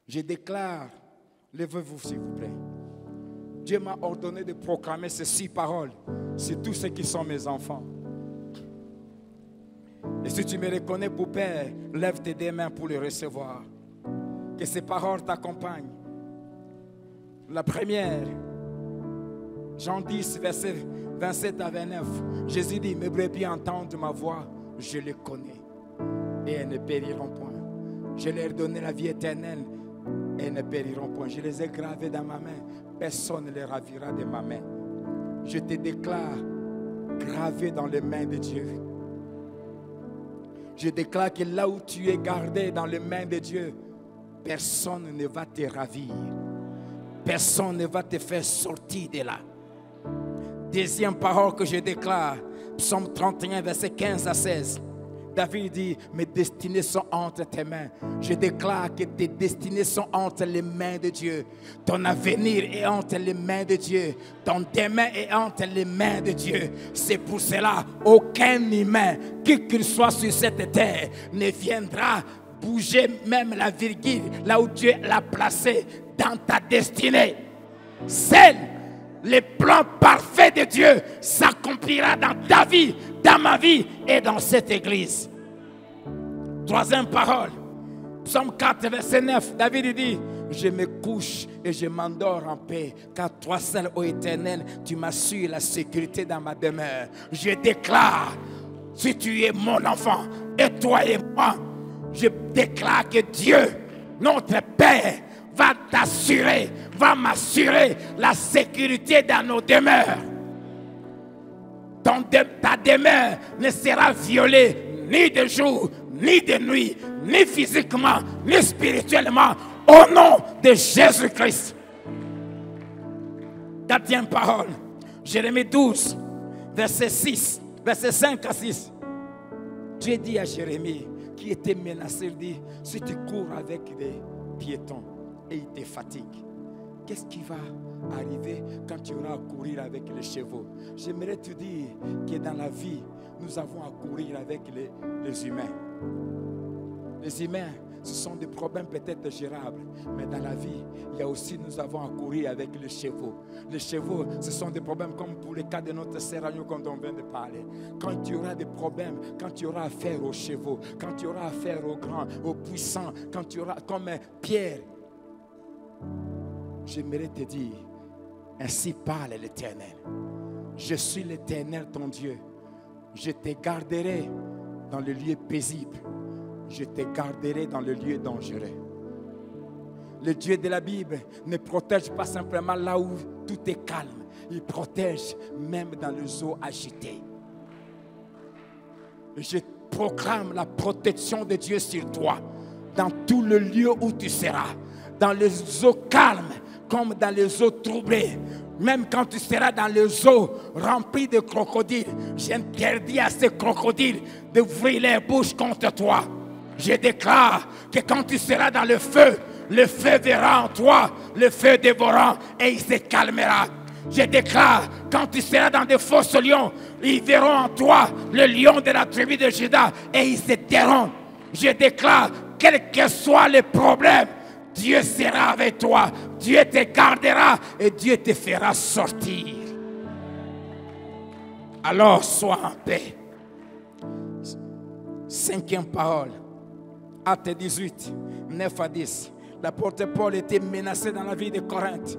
Je déclare, levez-vous s'il vous plaît. Dieu m'a ordonné de proclamer ces 6 paroles sur tous ceux qui sont mes enfants. Et si tu me reconnais pour Père, lève tes 2 mains pour les recevoir. Que ces paroles t'accompagnent. La première, Jean 10, verset 27 à 29. Jésus dit, mes brebis entendent ma voix, je les connais. Et elles ne périront point. Je leur ai donné la vie éternelle. Et elles ne périront point. Je les ai gravées dans ma main. Personne ne les ravira de ma main. Je te déclare gravé dans les mains de Dieu. Je déclare que là où tu es gardé dans les mains de Dieu, personne ne va te ravir. Personne ne va te faire sortir de là. Deuxième parole que je déclare, Psaume 31, verset 15 à 16. David dit, mes destinées sont entre tes mains. Je déclare que tes destinées sont entre les mains de Dieu. Ton avenir est entre les mains de Dieu. Ton demain est entre les mains de Dieu. C'est pour cela, aucun humain, qui qu'il soit sur cette terre, ne viendra bouger même la virgule là où Dieu l'a placé dans ta destinée. Seul le plan parfait de Dieu s'accomplira dans ta vie, dans ma vie et dans cette église. Troisième parole, Psaume 4, verset 9, David dit, je me couche et je m'endors en paix, car toi seul, ô Éternel, tu m'assures la sécurité dans ma demeure. Je déclare, si tu es mon enfant, et toi et moi, je déclare que Dieu, notre Père, va t'assurer, va m'assurer la sécurité dans nos demeures. Ta demeure ne sera violée ni de jour, ni de nuit, ni physiquement, ni spirituellement, au nom de Jésus-Christ. Quatrième parole, Jérémie 12, verset 6, verset 5 à 6. Dieu dit à Jérémie, qui était menacé, il dit, si tu cours avec des piétons et ils te fatiguent, qu'est-ce qui va arriver quand tu auras à courir avec les chevaux? J'aimerais te dire que dans la vie, nous avons à courir avec les humains. Les humains, ce sont des problèmes peut-être gérables, mais dans la vie, il y a aussi, nous avons à courir avec les chevaux. Les chevaux, ce sont des problèmes comme pour le cas de notre sœur Agneau dont on vient de parler. Quand tu auras des problèmes, quand tu auras affaire aux chevaux, quand tu auras affaire aux grands, aux puissants, quand tu auras comme Pierre, j'aimerais te dire, ainsi parle l'Éternel. Je suis l'Éternel ton Dieu. Je te garderai dans le lieu paisible. Je te garderai dans le lieu dangereux. Le Dieu de la Bible ne protège pas simplement là où tout est calme. Il protège même dans les eaux agitées. Je proclame la protection de Dieu sur toi. Dans tout le lieu où tu seras. Dans les eaux calmes comme dans les eaux troublées. Même quand tu seras dans les eaux remplies de crocodiles, j'interdis à ces crocodiles d'ouvrir leur bouche contre toi. Je déclare que quand tu seras dans le feu verra en toi le feu dévorant et il se calmera. Je déclare, quand tu seras dans des fosses lions, ils verront en toi le lion de la tribu de Juda et ils se tairont. Je déclare, quels que soient les problèmes, Dieu sera avec toi, Dieu te gardera et Dieu te fera sortir. Alors sois en paix. Cinquième parole, Acte 18, 9 à 10. L'apôtre Paul était menacé dans la vie de Corinthe.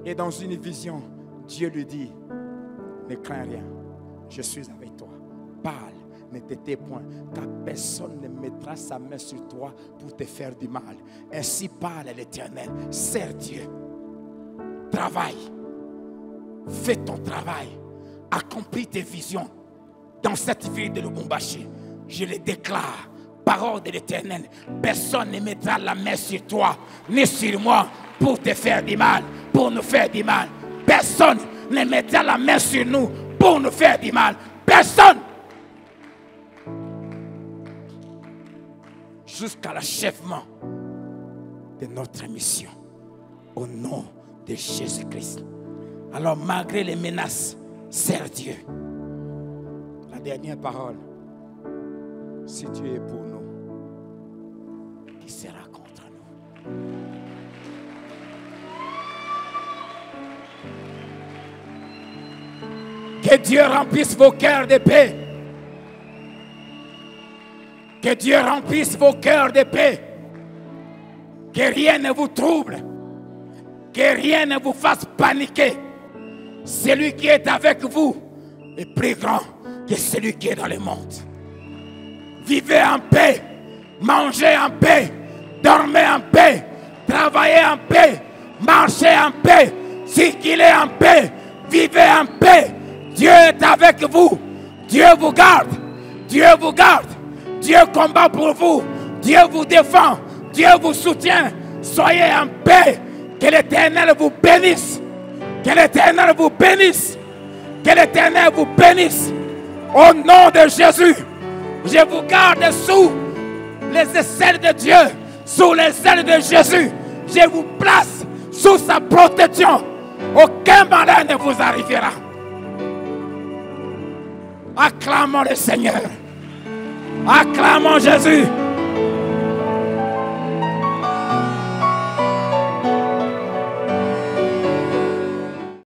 Et dans une vision, Dieu lui dit, ne crains rien, je suis avec toi. Parle, ne te tais point, car personne ne mettra sa main sur toi pour te faire du mal. Ainsi parle l'Éternel. Sers Dieu. Travaille. Fais ton travail. Accomplis tes visions dans cette ville de Lubumbashi. Je le déclare. Parole de l'Éternel, personne ne mettra la main sur toi, ni sur moi, pour te faire du mal, pour nous faire du mal. Personne ne mettra la main sur nous, pour nous faire du mal. Personne. Jusqu'à l'achèvement de notre mission, au nom de Jésus-Christ. Alors, malgré les menaces, sers Dieu. La dernière parole, si Dieu est pour nous, qui sera contre nous? Que Dieu remplisse vos cœurs de paix. Que Dieu remplisse vos cœurs de paix. Que rien ne vous trouble. Que rien ne vous fasse paniquer. Celui qui est avec vous est plus grand que celui qui est dans le monde. Vivez en paix. Mangez en paix. Dormez en paix. Travaillez en paix. Marchez en paix. Circulez en paix. Vivez en paix. Dieu est avec vous. Dieu vous garde. Dieu vous garde. Dieu combat pour vous. Dieu vous défend. Dieu vous soutient. Soyez en paix. Que l'Éternel vous bénisse. Que l'Éternel vous bénisse. Que l'Éternel vous bénisse. Au nom de Jésus, je vous garde sous les aisselles de Dieu. Sous les ailes de Jésus. Je vous place sous sa protection. Aucun malheur ne vous arrivera. Acclamons le Seigneur. Acclamons Jésus.